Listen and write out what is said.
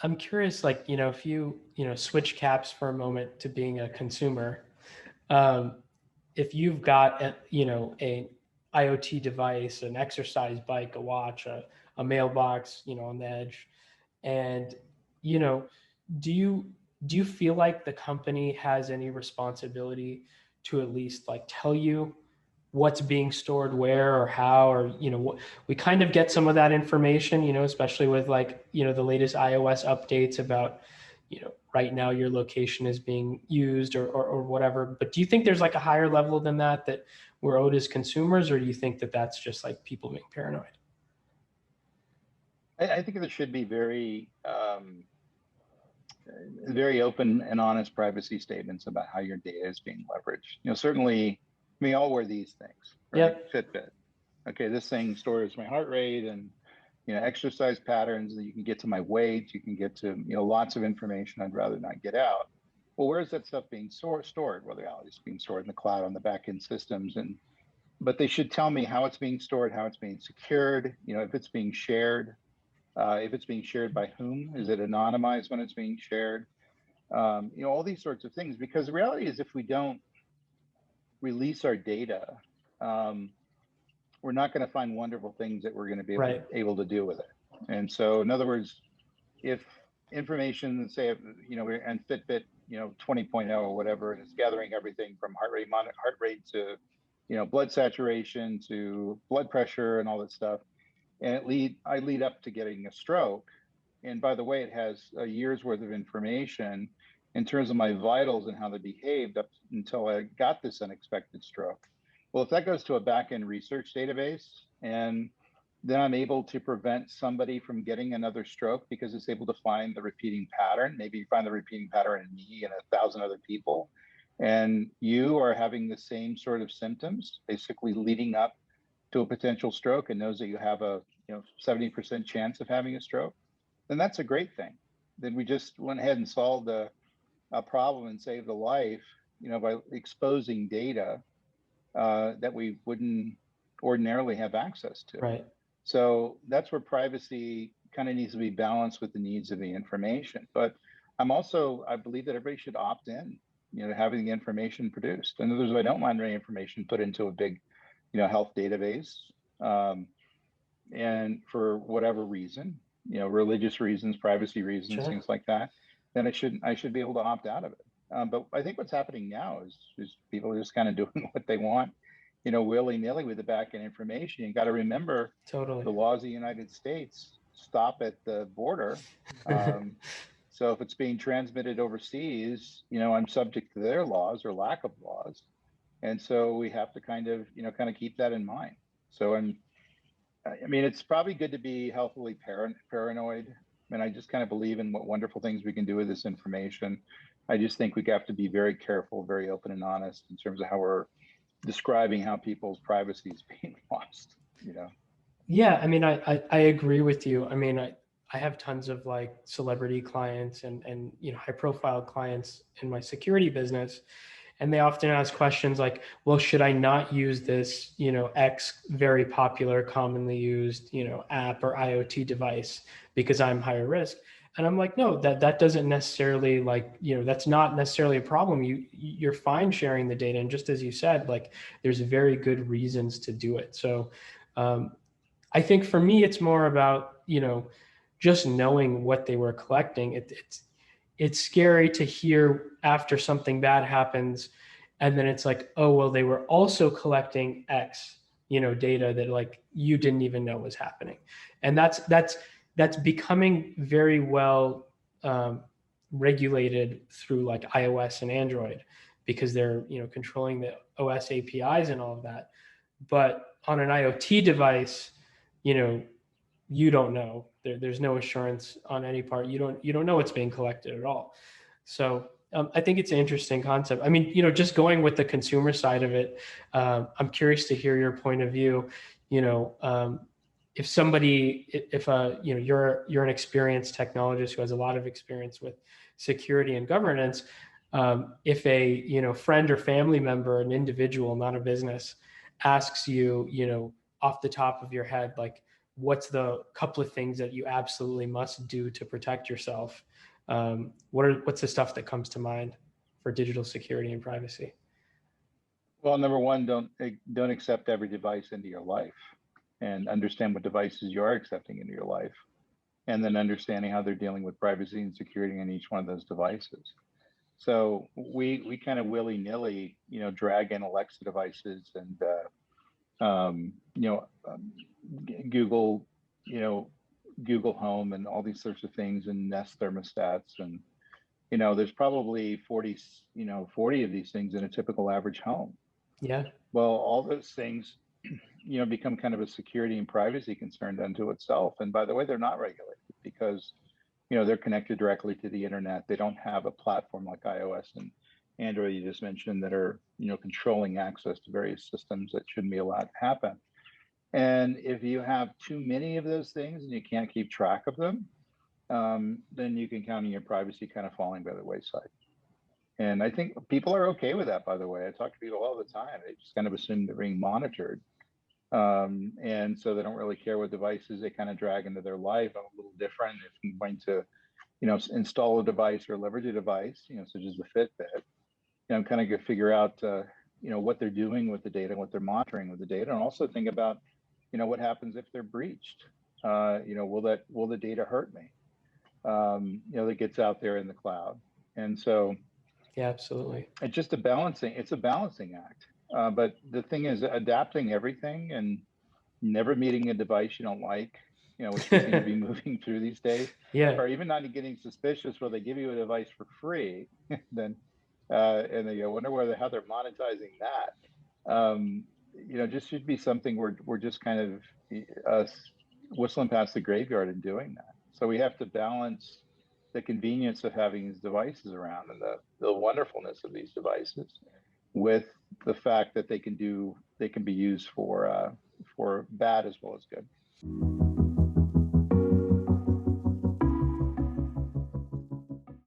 I'm curious, like, if you switch caps for a moment to being a consumer, um, if you've got a IoT device, an exercise bike, a watch, a mailbox, on the edge, and you know, do you do you feel like the company has any responsibility to at least like tell you what's being stored where or how, or what we kind of get some of that information, especially with like the latest iOS updates about right now your location is being used, or whatever. But do you think there's like a higher level than that that we're owed as consumers, or do you think that that's just like people being paranoid? I think there should be very open and honest privacy statements about how your data is being leveraged. Certainly, we all wear these things, right? Yep. Fitbit. Okay, this thing stores my heart rate and exercise patterns. You can get to my weight. You can get to lots of information I'd rather not get out. Well, where is that stuff being stored? Well, the reality is being stored in the cloud on the backend systems, but they should tell me how it's being stored, how it's being secured. If it's being shared, if it's being shared by whom, is it anonymized when it's being shared? All these sorts of things. Because the reality is, if we don't release our data, um, we're not going to find wonderful things that we're going to be Right. able to do with it. And so, in other words, if information, say, we're in Fitbit, 20.0 or whatever, and it's gathering everything from heart rate to, blood saturation to blood pressure and all that stuff, and I lead up to getting a stroke. And by the way, it has a year's worth of information in terms of my vitals and how they behaved up until I got this unexpected stroke. Well, if that goes to a back-end research database, and then I'm able to prevent somebody from getting another stroke because it's able to find the repeating pattern. Maybe you find the repeating pattern in me and 1,000 other people, and you are having the same sort of symptoms, basically leading up to a potential stroke, and knows that you have a 70% chance of having a stroke, then that's a great thing. Then we just went ahead and solved a problem and saved a life, by exposing data that we wouldn't ordinarily have access to. Right. So that's where privacy kind of needs to be balanced with the needs of the information. But I believe that everybody should opt in, to having the information produced. In other words, I don't want any information put into a big, health database, and for whatever reason, religious reasons, privacy reasons, Sure. things like that, then I should be able to opt out of it. But I think what's happening now is people are just kind of doing what they want, willy nilly with the back end information. You got to remember Totally. the laws of the United States stop at the border. Um, so if it's being transmitted overseas, I'm subject to their laws or lack of laws. And so we have to kind of keep that in mind. So I mean, it's probably good to be healthily paranoid. And I just kind of believe in what wonderful things we can do with this information. I just think we have to be very careful, very open and honest in terms of how we're describing how people's privacy is being lost, Yeah, I mean, I agree with you. I mean, I have tons of like celebrity clients and high profile clients in my security business, and they often ask questions like, well, should I not use this X very popular, commonly used app or IoT device because I'm higher risk? And I'm like, no, that doesn't necessarily, like, that's not necessarily a problem. You're fine sharing the data, and just as you said, like, there's very good reasons to do it. So I think for me, it's more about, just knowing what they were collecting. It's scary to hear after something bad happens, and then it's like, oh, well, they were also collecting X, data that like you didn't even know was happening. And that's becoming very well regulated through like iOS and Android, because they're, controlling the OS APIs and all of that. But on an IoT device, you know, you don't know. There's no assurance on any part. You don't know what's being collected at all. So I think it's an interesting concept. I mean, just going with the consumer side of it, I'm curious to hear your point of view. You know, if somebody, if you're an experienced technologist who has a lot of experience with security and governance, if a friend or family member, an individual, not a business, asks you, off the top of your head, like, what's the couple of things that you absolutely must do to protect yourself? What's the stuff that comes to mind for digital security and privacy? Well, number one, don't accept every device into your life, and understand what devices you are accepting into your life, and then understanding how they're dealing with privacy and security in each one of those devices. So we kind of willy nilly, drag in Alexa devices and Google, you know, Google Home and all these sorts of things, and Nest thermostats, and there's probably 40 of these things in a typical average home. Yeah. Well, all those things, become kind of a security and privacy concern unto itself. And by the way, they're not regulated because, they're connected directly to the internet. They don't have a platform like iOS and Android you just mentioned that are, controlling access to various systems that shouldn't be allowed to happen. And if you have too many of those things and you can't keep track of them, then you can count on your privacy kind of falling by the wayside. And I think people are okay with that, by the way. I talk to people all the time. They just kind of assume they're being monitored. And so they don't really care what devices they kind of drag into their life. I'm a little different. If I'm going to, install a device or leverage a device, such as the Fitbit, I'm kind of going to figure out, what they're doing with the data, what they're monitoring with the data, and also think about, what happens if they're breached. Will the data hurt me? That gets out there in the cloud. And so Yeah, absolutely. it's a balancing act. But the thing is adapting everything and never meeting a device you don't like, which we seem to be moving through these days, Yeah. or even not getting suspicious where they give you a device for free, then and they go, wonder how they're monetizing that. Just should be something we're just kind of whistling past the graveyard and doing that. So we have to balance the convenience of having these devices around and the wonderfulness of these devices with the fact that they can be used for bad as well as good.